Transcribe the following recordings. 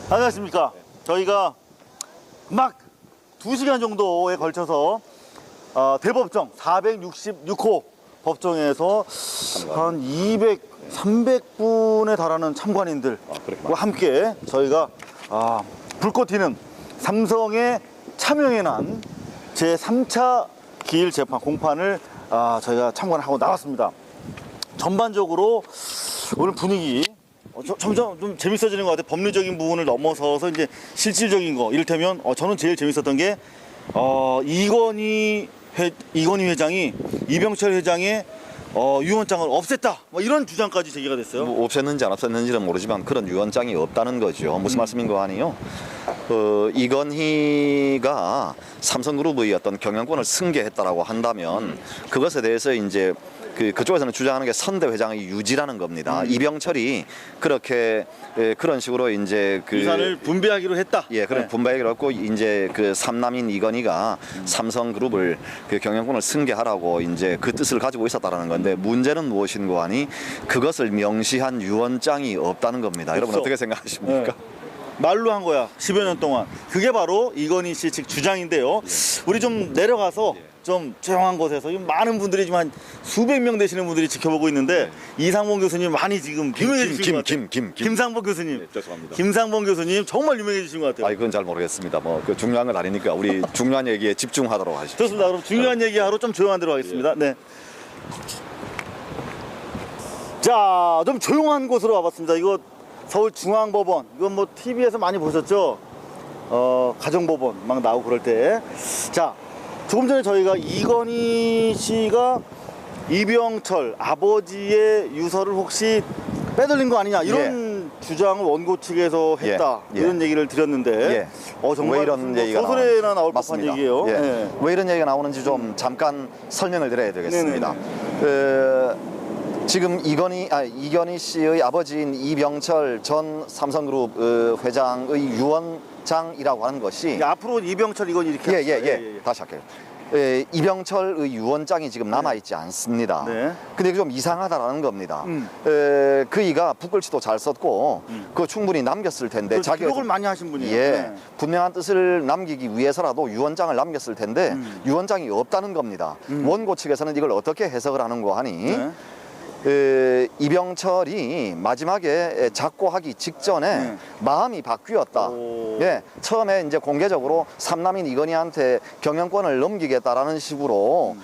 안녕하십니까. 저희가 막 2시간 정도에 걸쳐서 대법정 466호 법정에서 한 300분에 달하는 참관인들과 함께 저희가 불꽃 튀는 삼성의 차명에 난 제3차 기일 재판 공판을 저희가 참관하고 나왔습니다. 전반적으로 오늘 분위기 점점 좀 재밌어지는 것 같아요. 법률적인 부분을 넘어서서 이제 실질적인 거, 이를테면 저는 제일 재밌었던 게 이건희 회장이 이병철 회장의 유언장을 없앴다, 뭐 이런 주장까지 제기가 됐어요. 뭐 없앴는지 안 없앴는지는 모르지만 그런 유언장이 없다는 거죠. 무슨 말씀인 거 아니요? 이건희가 삼성그룹의 어떤 경영권을 승계했다라고 한다면 그것에 대해서 이제 그쪽에서는 주장하는 게 선대 회장의 유지라는 겁니다. 이병철이 그렇게 그런 식으로 이제 유산을 분배하기로 했다. 예, 그런 분배하기로 했고 이제 그 삼남인 이건희가 삼성그룹을 경영권을 승계하라고 이제 그 뜻을 가지고 있었다라는 건데 문제는 무엇인고 하니 그것을 명시한 유언장이 없다는 겁니다. 여러분 어떻게 생각하십니까? 말로 한 거야, 10여 년 동안. 그게 바로 이건희 씨 즉 주장인데요. 우리 좀 내려가서 좀 조용한 곳에서 많은 분들이 지금 한 수백 명 되시는 분들이 지켜보고 있는데 이상봉 교수님 많이 지금 유명해지신 것 같아요. 김상봉 교수님. 죄송합니다. 김상봉 교수님 정말 유명해지신 것 같아요. 그건 잘 모르겠습니다. 뭐 그 중요한 건 아니니까 우리 중요한 얘기에 집중하도록 하시죠. 좋습니다. 그럼 중요한 얘기하러 좀 조용한 데로 가겠습니다. 네. 자, 좀 조용한 곳으로 와봤습니다. 이거 서울중앙법원. 이건 뭐 TV에서 많이 보셨죠? 가정법원 막 나오고 그럴 때. 자, 조금 전에 저희가 이건희 씨가 이병철 아버지의 유서를 혹시 빼돌린 거 아니냐 이런 주장을 원고 측에서 했다 이런 얘기를 드렸는데 정말 왜 이런 얘기가 소설에나 나올 법한 맞습니다. 얘기예요. 왜 이런 얘기가 나오는지 좀 잠깐 설명을 드려야 되겠습니다. 지금 이건희 씨의 아버지인 이병철 전 삼성그룹 회장의 유언장이라고 하는 것이 앞으로 이병철 이건희 이렇게 다시 할게요. 이병철의 유언장이 지금 남아있지 않습니다. 근데 좀 이상하다라는 겁니다. 그이가 붓글씨도 잘 썼고 그거 충분히 남겼을 텐데 기록을 많이 하신 분이에요. 분명한 뜻을 남기기 위해서라도 유언장을 남겼을 텐데 유언장이 없다는 겁니다. 원고 측에서는 이걸 어떻게 해석을 하는고 하니 이병철이 마지막에 작고하기 직전에 마음이 바뀌었다. 처음에 이제 공개적으로 삼남인 이건희한테 경영권을 넘기겠다라는 식으로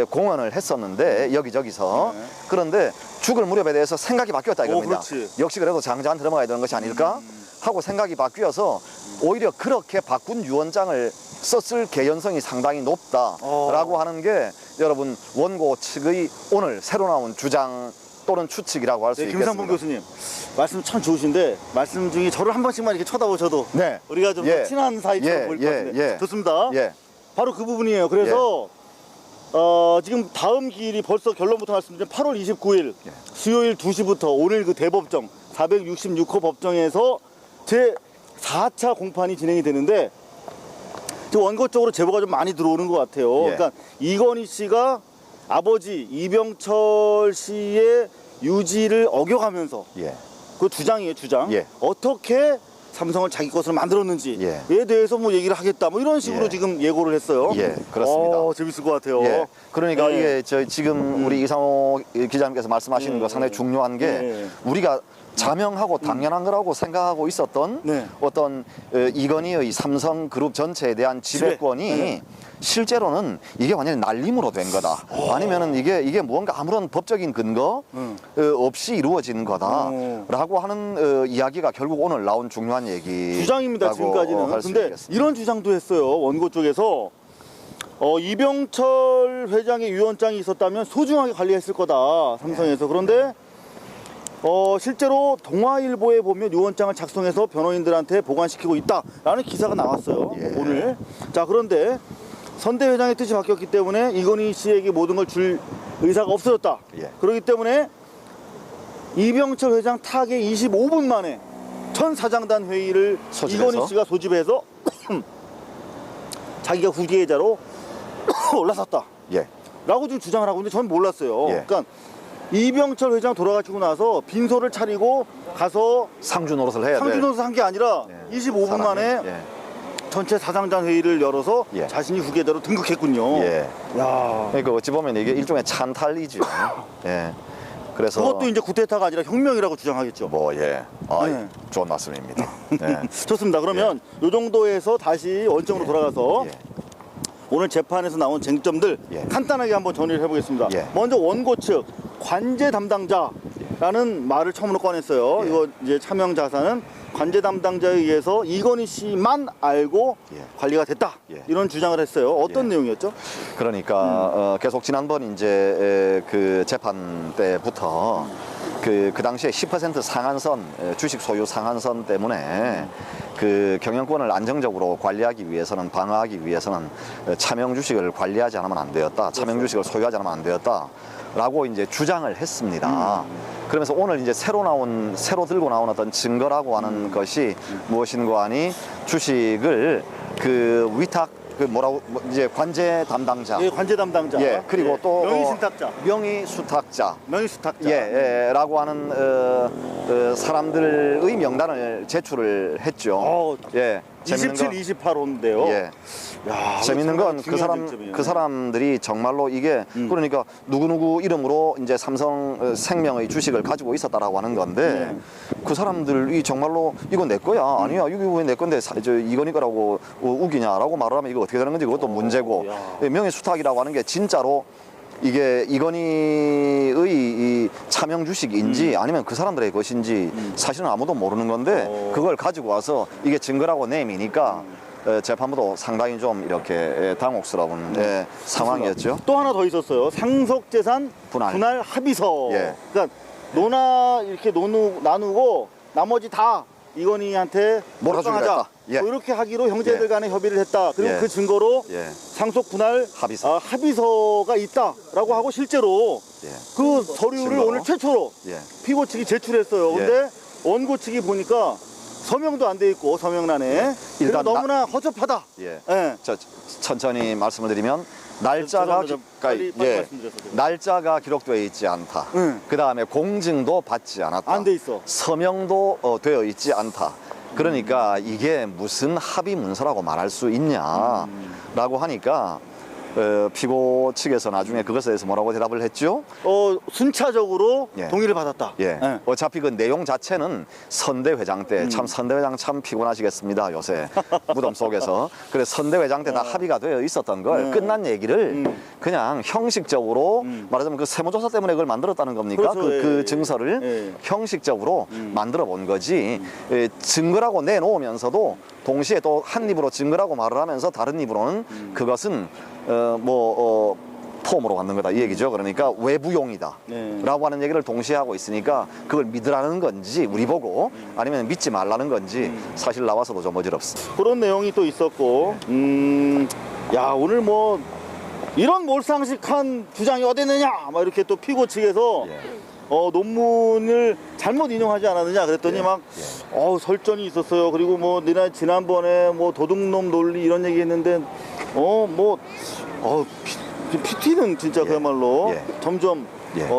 공언을 했었는데 여기저기서 그런데 죽을 무렵에 대해서 생각이 바뀌었다 이겁니다. 역시 그래도 장자한테 넘어가야 되는 것이 아닐까 하고 생각이 바뀌어서 오히려 그렇게 바꾼 유언장을 썼을 개연성이 상당히 높다라고 하는 게 여러분 원고 측의 오늘 새로 나온 주장 또는 추측이라고 할 수 있겠습니다. 김상봉 교수님 말씀 참 좋으신데 말씀 중에 저를 한 번씩만 이렇게 쳐다보셔도 우리가 좀 친한 사이처럼 보일 것 같은데 좋습니다. 바로 그 부분이에요. 그래서 지금 다음 기일이 벌써 결론부터 말씀드리면 8월 29일 수요일 2시부터 오늘 그 대법정 466호 법정에서 제4차 공판이 진행이 되는데 원고 쪽으로 제보가 좀 많이 들어오는 것 같아요. 그러니까 이건희 씨가 아버지 이병철 씨의 유지를 어겨가면서 그 주장이에요, 주장. 어떻게 삼성을 자기 것으로 만들었는지에 대해서 뭐 얘기를 하겠다, 뭐 이런 식으로 지금 예고를 했어요. 그렇습니다. 재밌을 것 같아요. 그러니까 이게 지금 우리 이상호 기자님께서 말씀하시는 거 상당히 중요한 게 우리가 자명하고 당연한 거라고 생각하고 있었던 어떤 이건희의 삼성그룹 전체에 대한 지배권이 실제로는 이게 완전히 날림으로 된 거다. 아니면은 이게 무언가 아무런 법적인 근거 없이 이루어진 거다라고 하는 이야기가 결국 오늘 나온 중요한 얘기 주장입니다. 지금까지는. 근데 이런 주장도 했어요. 원고 쪽에서 이병철 회장의 유언장이 있었다면 소중하게 관리했을 거다, 삼성에서. 그런데 실제로 동아일보에 보면 유언장을 작성해서 변호인들한테 보관시키고 있다라는 기사가 나왔어요. 오늘. 자, 그런데 선대 회장의 뜻이 바뀌었기 때문에 이건희 씨에게 모든 걸 줄 의사가 없어졌다. 그렇기 때문에 이병철 회장 타계 25분 만에 전 사장단 회의를 이건희 씨가 소집해서 자기가 후계자로 올라섰다. 라고 지금 주장을 하고 있는데 저는 몰랐어요. 그러니까 이병철 회장 돌아가시고 나서 빈소를 차리고 가서 상주 노릇을 해야 돼. 상주 노릇을 한 게 아니라 예. 25분 사람이, 만에 예. 전체 사상장 회의를 열어서 예. 자신이 후계자로 등극했군요. 예. 야. 그러니까 어찌 보면 이게 일종의 찬탈이죠. 예. 그래서 그것도 이제 구테타가 아니라 혁명이라고 주장하겠죠. 뭐 예. 아, 네. 좋은 말씀입니다. 예. 좋습니다. 그러면 요 정도에서 다시 원점으로 돌아가서 예. 오늘 재판에서 나온 쟁점들 예. 간단하게 한번 정리를 해보겠습니다. 예. 먼저 원고 측 관제 담당자라는 말을 처음으로 꺼냈어요. 예. 이거 이제 차명 자산은 관제 담당자에 의해서 이건희 씨만 알고 예. 관리가 됐다. 예. 이런 주장을 했어요. 어떤 예. 내용이었죠? 그러니까 계속 지난번 이제 그 재판 때부터 그 당시에 10% 상한선 주식 소유 상한선 때문에 그 경영권을 안정적으로 관리하기 위해서는 방어하기 위해서는 차명 주식을 관리하지 않으면 안 되었다. 차명 주식을 소유하지 않으면 안 되었다라고 이제 주장을 했습니다. 그러면서 오늘 이제 새로 들고 나온 어떤 증거라고 하는 것이 무엇인가 하니 주식을 그 위탁 그 뭐라고 이제 관제 담당자 예, 관제 담당자. 예, 그리고 예. 또 명의수탁자. 명의수탁자 예, 라고 하는 사람들의 명단을 제출을 했죠. 예. 27, 28호인데요. 예. 야, 재밌는 건 그 사람들이 정말로 이게 그러니까 누구누구 이름으로 이제 삼성생명의 주식을 가지고 있었다라고 하는 건데 그 사람들이 정말로 이거 내 거야 아니야 이거 왜 내 건데 이건희 거라고 우기냐라고 말을 하면 이거 어떻게 되는 건지 그것도 문제고 명예수탁이라고 하는 게 진짜로 이게 이건희의 이 차명 주식인지 아니면 그 사람들의 것인지 사실은 아무도 모르는 건데 그걸 가지고 와서 이게 증거라고 내미니까 재판부도 상당히 좀 이렇게 당혹스러운 상황이었죠. 또 하나 더 있었어요. 상속재산 분할 합의서. 예. 그러니까 이렇게 나누고 나머지 다 이건희한테 몰아주기로 예. 이렇게 하기로 형제들 간에 협의를 했다. 그리고 예. 그 증거로 예. 상속 분할 합의서. 합의서가 있다라고 하고 실제로 예. 그 서류를 증거로. 오늘 최초로 예. 피고 측이 제출했어요. 예. 근데 원고 측이 보니까 서명도 안 돼 있고 서명란에 일단 너무나 허접하다. 예. 예. 천천히 말씀을 드리면 날짜가 빨리 말씀드렸어요. 날짜가 기록되어 있지 않다. 그 다음에 공증도 받지 않았다. 안 돼 있어. 서명도 되어 있지 않다. 그러니까 이게 무슨 합의 문서라고 말할 수 있냐라고 하니까 피고 측에서 나중에 그것에 대해서 뭐라고 대답을 했죠? 순차적으로 예. 동의를 받았다. 예. 예. 어차피 그 내용 자체는 선대회장 때 참 선대회장 참 피곤하시겠습니다 요새 무덤 속에서. 그래서 선대회장 때 다 합의가 되어 있었던 걸 끝난 얘기를 그냥 형식적으로 말하자면 그 세무조사 때문에 그걸 만들었다는 겁니까? 그렇죠. 그 예. 증서를 예. 형식적으로 만들어 본 거지. 증거라고 내놓으면서도 동시에 또 한 입으로 증거라고 말을 하면서 다른 입으로는 그것은 폼으로 갖는 거다 이 얘기죠. 그러니까 외부용이다 라고 하는 얘기를 동시에 하고 있으니까 그걸 믿으라는 건지 우리 보고 아니면 믿지 말라는 건지 사실 나와서도 좀 어지럽습니다. 그런 내용이 또 있었고 야 오늘 뭐 이런 몰상식한 주장이 어디 있느냐 막 이렇게 또 피고 측에서 논문을 잘못 인용하지 않았느냐 그랬더니 막 설전이 있었어요. 그리고 뭐 지난번에 뭐 도둑놈 논리 이런 얘기 했는데 PT는 진짜 그야말로 점점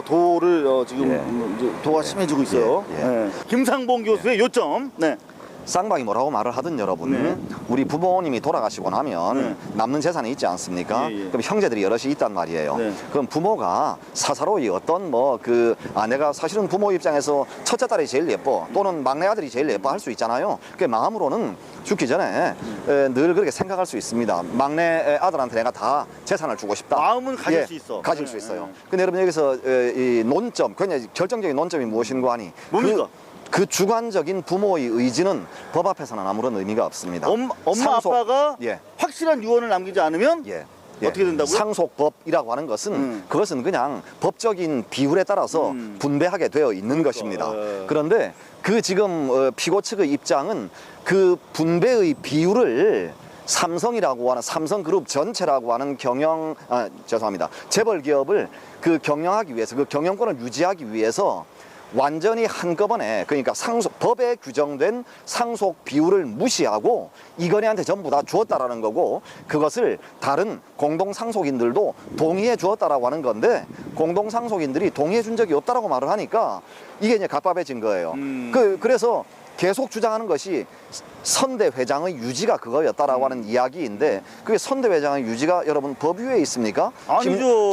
도를 지금 도가 심해지고 있어요. 김상봉 교수의 요점. 네. 쌍방이 뭐라고 말을 하든 여러분 우리 부모님이 돌아가시고 나면 남는 재산이 있지 않습니까? 그럼 형제들이 여럿이 있단 말이에요. 그럼 부모가 사사로이 어떤 내가 사실은 부모 입장에서 첫째 딸이 제일 예뻐 또는 막내 아들이 제일 예뻐 할 수 있잖아요. 그 마음으로는 죽기 전에 늘 그렇게 생각할 수 있습니다. 막내 아들한테 내가 다 재산을 주고 싶다. 마음은 가질 수 있어. 가질 수 있어요. 근데 여러분 여기서 이 논점, 굉장히 결정적인 논점이 무엇인가 하니 뭡니까? 그 주관적인 부모의 의지는 법 앞에서는 아무런 의미가 없습니다. 엄마 아빠가 확실한 유언을 남기지 않으면 어떻게 된다고요? 상속법이라고 하는 것은 그것은 그냥 법적인 비율에 따라서 분배하게 되어 있는 것입니다. 그런데 그 지금 피고 측의 입장은 그 분배의 비율을 삼성이라고 하는 삼성그룹 전체라고 하는 재벌 기업을 그 경영하기 위해서 그 경영권을 유지하기 위해서 완전히 한꺼번에 그러니까 법에 규정된 상속 비율을 무시하고 이건희한테 전부 다 주었다라는 거고, 그것을 다른 공동상속인들도 동의해 주었다라고 하는 건데, 공동상속인들이 동의해 준 적이 없다라고 말을 하니까 이게 이제 갑갑해진 거예요. 그래서 계속 주장하는 것이 선대 회장의 유지가 그거였다라고 하는 이야기인데, 그게 선대 회장의 유지가 여러분 법 위에 있습니까? 아니죠.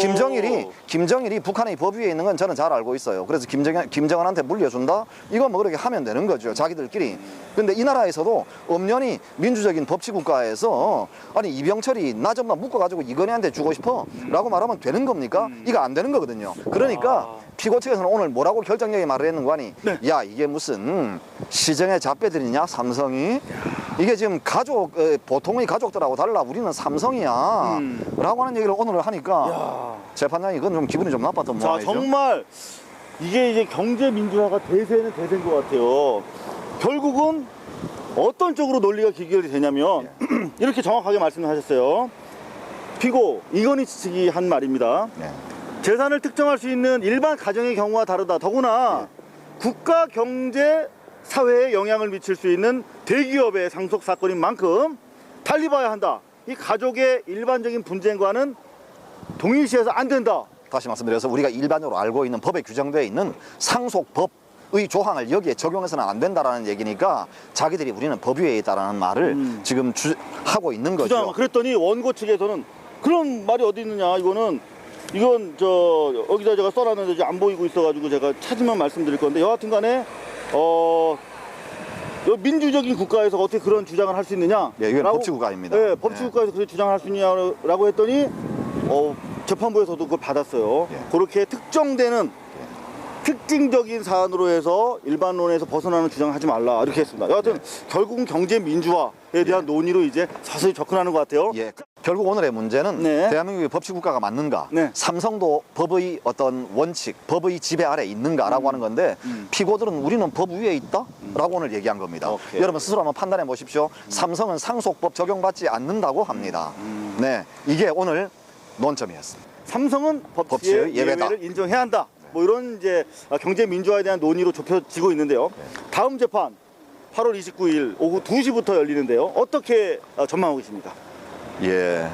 김정일이 북한의 법 위에 있는 건 저는 잘 알고 있어요. 그래서 김정은한테 물려준다? 이건 뭐 그렇게 하면 되는 거죠, 자기들끼리. 근데 이 나라에서도 엄연히 민주적인 법치국가에서 아니 이병철이 나 좀 묶어가지고 이건희한테 주고 싶어 라고 말하면 되는 겁니까? 이거 안 되는 거거든요. 그러니까 피고 측에서는 오늘 뭐라고 결정적인 말을 했는 거 아니? 네. 야, 이게 무슨 시정의 잡배들이냐, 삼성이? 이게 지금 보통의 가족들하고 달라, 우리는 삼성이야 라고 하는 얘기를 오늘 하니까 재판장이 그건 좀 기분이 좀 나빴던 자, 모양이죠. 정말 이게 이제 경제 민주화가 대세는 대세인 것 같아요. 결국은 어떤 쪽으로 논리가 기결이 되냐면 이렇게 정확하게 말씀하셨어요. 피고 이건희 측이 한 말입니다. 네. 재산을 특정할 수 있는 일반 가정의 경우와 다르다. 더구나 국가 경제 사회에 영향을 미칠 수 있는 대기업의 상속 사건인 만큼 달리 봐야 한다. 이 가족의 일반적인 분쟁과는 동일시해서 안 된다. 다시 말씀드려서 우리가 일반적으로 알고 있는 법에 규정되어 있는 상속법의 조항을 여기에 적용해서는 안 된다라는 얘기니까 자기들이 우리는 법 위에 있다라는 말을 지금 하고 있는 거죠. 그랬더니 원고 측에서는 그런 말이 어디 있느냐, 이건 여기다 제가 써놨는데 이제 안 보이고 있어가지고 제가 찾으면 말씀드릴 건데, 여하튼 간에 민주적인 국가에서 어떻게 그런 주장을 할 수 있느냐? 네, 이건 법치국가입니다. 네, 법치국가에서 그렇게 주장을 할 수 있느냐라고 했더니 재판부에서도 그걸 받았어요. 예. 그렇게 특정되는 특징적인 사안으로 해서 일반론에서 벗어나는 주장을 하지 말라, 이렇게 했습니다. 여하튼 결국은 경제 민주화에 대한 논의로 이제 서서히 접근하는 것 같아요. 예. 결국 오늘의 문제는 대한민국의 법치국가가 맞는가, 삼성도 법의 어떤 원칙, 법의 지배 아래 있는가라고 하는 건데, 피고들은 우리는 법 위에 있다? 라고 오늘 얘기한 겁니다. 여러분 스스로 한번 판단해 보십시오. 삼성은 상속법 적용받지 않는다고 합니다. 네, 이게 오늘 논점이었습니다. 삼성은 법치의 예외를 인정해야 한다. 뭐 이런 이제 경제 민주화에 대한 논의로 좁혀지고 있는데요. 다음 재판 8월 29일 오후 2시부터 열리는데요. 어떻게 전망하고 계십니까? 예,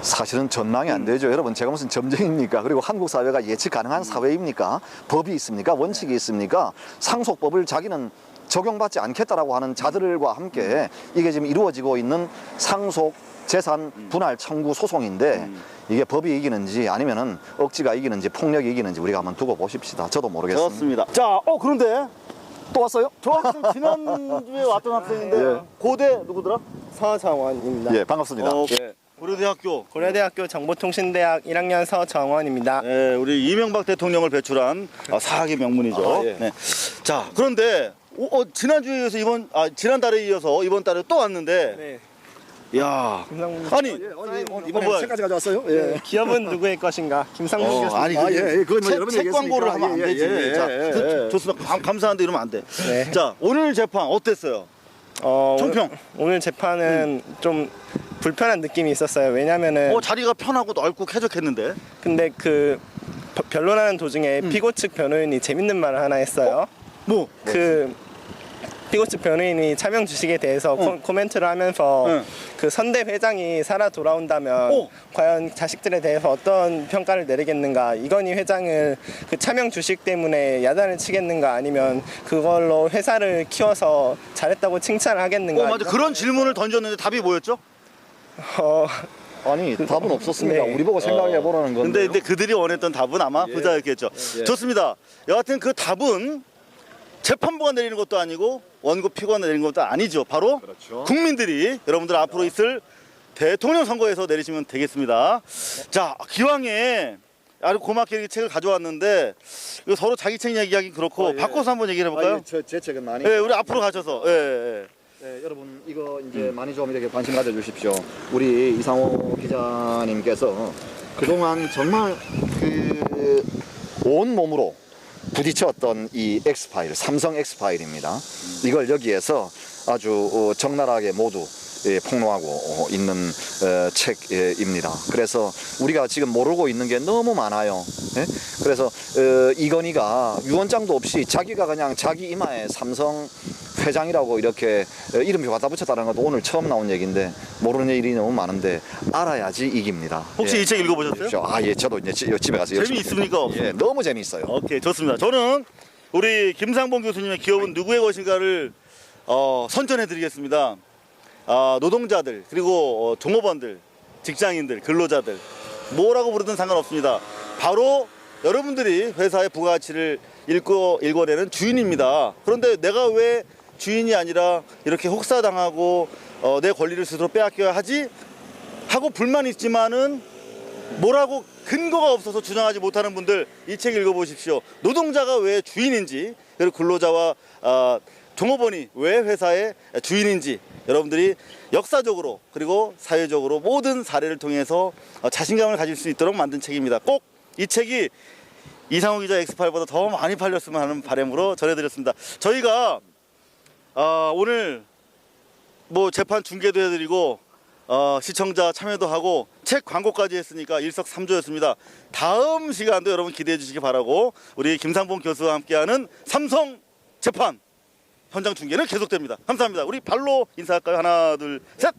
사실은 전망이 안 되죠. 여러분, 제가 무슨 점쟁입니까? 그리고 한국 사회가 예측 가능한 사회입니까? 법이 있습니까? 원칙이 있습니까? 상속법을 자기는 적용받지 않겠다라고 하는 자들과 함께 이게 지금 이루어지고 있는 상속 재산 분할 청구 소송인데, 이게 법이 이기는지 아니면은 억지가 이기는지 폭력이 이기는지 우리가 한번 두고 보십시다. 저도 모르겠습니다. 그렇습니다. 자, 그런데 또 왔어요? 저 학생 지난주에 왔던 학생인데 고대 누구더라? 서정원입니다. 예, 반갑습니다. 고려대학교 고려대학교 정보통신대학 1학년 서정원입니다. 네, 우리 이명박 대통령을 배출한 사학의 명문이죠. 예. 자, 그런데 지난주에 이어서 지난달에 이어서 이번 달에 또 왔는데, 네. 야, 아니 이번에 책까지 가져왔어요? 예. 기업은 누구의 것인가? 김상문 교수. 아니 책 광고를 하면 안 되지. 자, 좋습니다. 감사한데 이러면 안 돼. 네. 자, 오늘 재판 어땠어요? 총평. 오늘 재판은 좀 불편한 느낌이 있었어요. 왜냐면은 자리가 편하고 넓고 쾌적했는데. 근데 그 변론하는 도중에 피고 측 변호인이 재밌는 말을 하나 했어요. 피고 측 변호인이 차명 주식에 대해서 코멘트를 하면서 그 선대 회장이 살아 돌아온다면 과연 자식들에 대해서 어떤 평가를 내리겠는가, 이건희 회장을 그 차명 주식 때문에 야단을 치겠는가, 아니면 그걸로 회사를 키워서 잘했다고 칭찬을 하겠는가. 맞아. 그런 질문을 던졌는데 답이 뭐였죠? 아니, 답은 없었습니다. 네. 우리 보고 생각해 보라는 건데. 근데 그들이 원했던 답은 아마 부자였겠죠. 좋습니다. 여하튼 그 답은 재판부가 내리는 것도 아니고 원고 피고가 내리는 것도 아니죠. 바로 국민들이 여러분들 앞으로 있을 대통령 선거에서 내리시면 되겠습니다. 자, 기왕에 아주 고맙게 이렇게 책을 가져왔는데, 이거 서로 자기 책 얘기하기 그렇고 바꿔서 한번 얘기를 해볼까요? 제 책은 많이. 네, 우리 앞으로 가셔서. 여러분, 이거 이제 많이 좀 이렇게 관심 가져주십시오. 우리 이상호 기자님께서 그동안 정말 온 몸으로 부딪혔던 이 X파일, 삼성 X파일입니다. 이걸 여기에서 아주 적나라하게 모두 폭로하고 있는 책입니다. 그래서 우리가 지금 모르고 있는 게 너무 많아요. 예? 그래서 이건희가 유언장도 없이 자기가 그냥 자기 이마에 삼성 회장이라고 이렇게 이름표 갖다 붙였다는 것도 오늘 처음 나온 얘기인데 모르는 일이 너무 많은데 알아야지 이깁니다. 혹시 예. 이 책 읽어보셨어요? 아, 예, 저도 이제 집에 가서 재미있습니까? 없습니까? 예, 너무 재미있어요. 오케이, 좋습니다. 저는 우리 김상봉 교수님의 기업은 누구의 것인가를 선전해드리겠습니다. 노동자들 그리고 종업원들, 직장인들, 근로자들 뭐라고 부르든 상관없습니다. 바로 여러분들이 회사의 부가가치를 읽어내는 주인입니다. 그런데 내가 왜 주인이 아니라 이렇게 혹사당하고 내 권리를 스스로 빼앗겨야 하지? 하고 불만이 있지만은 뭐라고 근거가 없어서 주장하지 못하는 분들 이 책 읽어보십시오. 노동자가 왜 주인인지 그리고 근로자와 종업원이 왜 회사의 주인인지 여러분들이 역사적으로 그리고 사회적으로 모든 사례를 통해서 자신감을 가질 수 있도록 만든 책입니다. 꼭 이 책이 이상호 기자 엑스파일보다 더 많이 팔렸으면 하는 바람으로 전해드렸습니다. 저희가 오늘 뭐 재판 중계도 해드리고 시청자 참여도 하고 책 광고까지 했으니까 일석삼조였습니다. 다음 시간도 여러분 기대해 주시기 바라고 우리 김상봉 교수와 함께하는 삼성 재판 현장 중계는 계속됩니다. 감사합니다. 우리 발로 인사할까요? 하나, 둘, 셋!